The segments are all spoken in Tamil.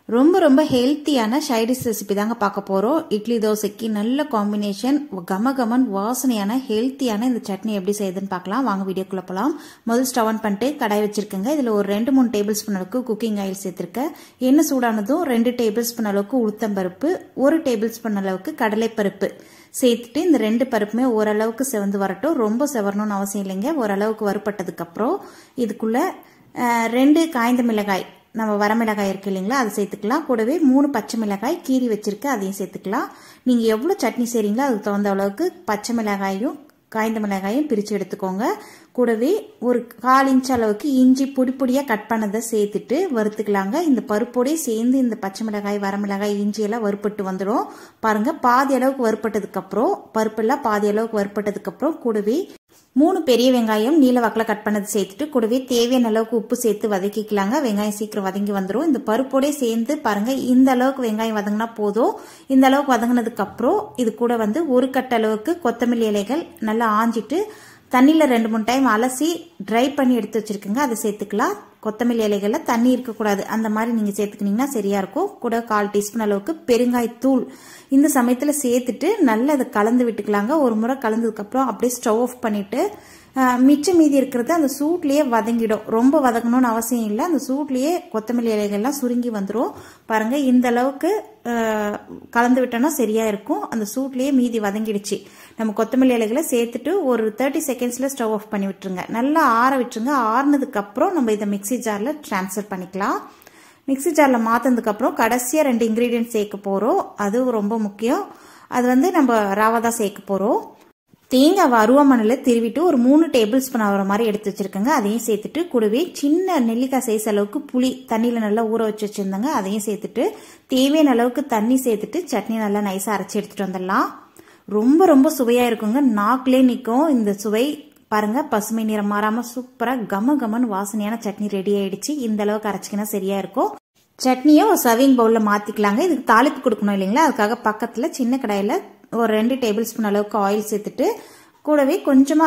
ரொம்ப ரொம்ப ஹெல்த்தியான சைடிஷ் ரெசிபி தாங்க பார்க்க போறோம். இட்லி தோசைக்கு நல்ல காம்பினேஷன், கமகமன் வாசனையான ஹெல்த்தியான இந்த சட்னி எப்படி செய்யுதுன்னு பார்க்கலாம். வாங்க வீடியோக்குள்ள போலாம். முதல் ஸ்டவ் ஆன் பண்ணிட்டு கடாய் வச்சிருக்கேங்க. இதுல ஒரு 2-3 டேபிள் ஸ்பூன் அளவுக்கு குக்கிங் ஆயில் சேர்த்திருக்கேன். எண்ணெய் சூடானதும் 2 டேபிள் ஸ்பூன் அளவுக்கு உளுத்தம்பருப்பு, 1 டேபிள் ஸ்பூன் அளவுக்கு கடலைப்பருப்பு சேர்த்துட்டு இந்த 2 பருப்புமே ஓரளவுக்கு செவந்து வரட்டும். ரொம்ப செவரணும்னு அவசியம் இல்லைங்க. ஓரளவுக்கு வறுப்பட்டதுக்கு அப்புறம் இதுக்குள்ள 2 காய்ந்த மிளகாய், நம்ம வரமிளகாய் இருக்கு இல்லைங்களா, அதை சேர்த்துக்கலாம். கூடவே 3 பச்சை மிளகாய் கீரி வச்சிருக்கேன், அதையும் சேர்த்துக்கலாம். நீங்க எவ்வளவு சட்னி செய்றீங்களோ அதுக்கு தகுந்த அளவுக்கு பச்சை மிளகாயும் காய்ந்த மிளகாயும் பிரிச்சு எடுத்துக்கோங்க. கூடவே ஒரு 1/4 இன்ச் அளவுக்கு இஞ்சி பொடி பொடியா கட் பண்ணதை சேர்த்துட்டு வறுத்துக்கலாங்க. இந்த பருப்போடே சேர்ந்து இந்த பச்சை மிளகாய், வரமிளகாய், இஞ்சி எல்லாம் வறுப்பட்டு வந்துடும். பாருங்க, பாதி அளவுக்கு வறுப்பட்டதுக்கு அப்புறம், பருப்பெல்லாம் பாதி அளவுக்கு வறுப்பட்டதுக்கு அப்புறம் கூடவே 3 பெரிய வெங்காயம் நீல வாக்கில் கட் பண்ணது சேர்த்துட்டு கூடவே தேவையான அளவுக்கு உப்பு சேர்த்து வதக்கிக்கலாங்க. வெங்காயம் சீக்கிரம் வதங்கி வந்துடும். இந்த பருப்போட சேர்ந்து பாருங்க, இந்த அளவுக்கு வெங்காயம் வதங்கினா போதும். இந்த அளவுக்கு வதங்கினதுக்கு அப்புறம் இது கூட 1 கட்டு அளவுக்கு கொத்தமல்லி இலைகள் நல்லா ஆஞ்சிட்டு தண்ணியில 2-3 டைம் அலசி ட்ரை பண்ணி எடுத்து வச்சிருக்கேங்க, அதை சேர்த்துக்கலாம். கொத்தமல்லி இலைகள்ல தண்ணி இருக்கக்கூடாது, அந்த மாதிரி நீங்க சேர்த்துக்கிட்டீங்கன்னா சரியா இருக்கும். கூட 1/4 டீஸ்பூன் அளவுக்கு பெருங்காயத்தூள் இந்த சமயத்துல சேர்த்துட்டு நல்லா அதை கலந்து விட்டுக்கலாங்க. ஒரு முறை கலந்ததுக்கு அப்புறம் அப்படியே ஸ்டவ் ஆஃப் பண்ணிட்டு மிச்சம் மீதி இருக்கிறது அந்த சூட்லயே வதங்கிடும். ரொம்ப வதங்கணும்னு அவசியம் இல்லை. அந்த சூட்லயே கொத்தமல்லி இலைகள்லாம் சுருங்கி வந்துடும். பாருங்க, இந்த அளவுக்கு கலந்து விட்டோம்னா சரியா இருக்கும். அந்த சூட்லயே மீதி வதங்கிடுச்சு. நம்ம கொத்தமல்லி இலைகளை சேர்த்துட்டு ஒரு 30 செகண்ட்ஸ்ல ஸ்டவ் ஆஃப் பண்ணி விட்டுருங்க. நல்லா ஆற விட்டுருங்க. ஆறுனதுக்கு அப்புறம் நம்ம இதை மிக்சி ஜார்ல டிரான்ஸ்ஃபர் பண்ணிக்கலாம். மிக்சி ஜார்ல மாத்தினதுக்கு அப்புறம் கடைசியா 2 இன்கிரீடியன்ட் சேர்க்க போறோம். அது ரொம்ப முக்கியம். அது நம்ம ராவா தான் சேர்க்க போறோம். தேங்காய் அருவாமனையில திருவிட்டு ஒரு 3 டேபிள் ஸ்பூன் ஆகிற மாதிரி எடுத்து வச்சிருக்கேங்க, அதையும் சேர்த்துட்டு கூடவே சின்ன நெல்லிக்காய் சைஸ் அளவுக்கு புளி தண்ணியில நல்லா ஊற வச்சு வச்சிருந்தாங்க, அதையும் சேர்த்துட்டு தேவையான அளவுக்கு தண்ணி சேர்த்துட்டு சட்னி நல்லா நைஸா அரைச்சி எடுத்துட்டு வந்துடலாம். ரொம்ப ரொம்ப சுவையா இருக்குங்க. நாக்கிலே நிற்கும் இந்த சுவை. பாருங்க, பசுமை நிறம் மாறாம சூப்பரா கமகமன் வாசனையான சட்னி ரெடி ஆயிடுச்சு. இந்த அளவுக்கு அரைச்சிக்கினா சரியா இருக்கும். சட்னியை ஒரு சர்விங் பவுல்ல மாத்திக்கலாங்க. இதுக்கு தாளிப்பு கொடுக்கணும் இல்லைங்களா, அதுக்காக பக்கத்துல சின்ன கடாயில ஒரு 2 டேபிள் ஸ்பூன் அளவுக்கு ஆயில் சேர்த்துட்டு கூடவே கொஞ்சமா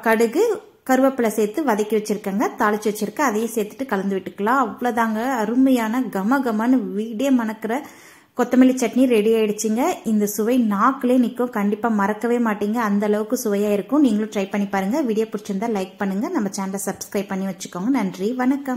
கடுகு, கருவேப்பிலை சேர்த்து வதக்கி வச்சிருக்கேங்க, தாளிச்சு வச்சிருக்கேன், அதையும் சேர்த்துட்டு கலந்து விட்டுக்கலாம். அவ்வளவுதாங்க, அருமையான கமகமன்னு வீடே மணக்கிற கொத்தமல்லி சட்னி ரெடி ஆயிடுச்சுங்க. இந்த சுவை நாக்கிலே நிற்கும். கண்டிப்பா மறக்கவே மாட்டீங்க, அந்த அளவுக்கு சுவையா இருக்கும். நீங்களும் ட்ரை பண்ணி பாருங்க. வீடியோ பிடிச்சிருந்தா லைக் பண்ணுங்க, நம்ம சேனலை சப்ஸ்கிரைப் பண்ணி வச்சுக்கோங்க. நன்றி, வணக்கம்.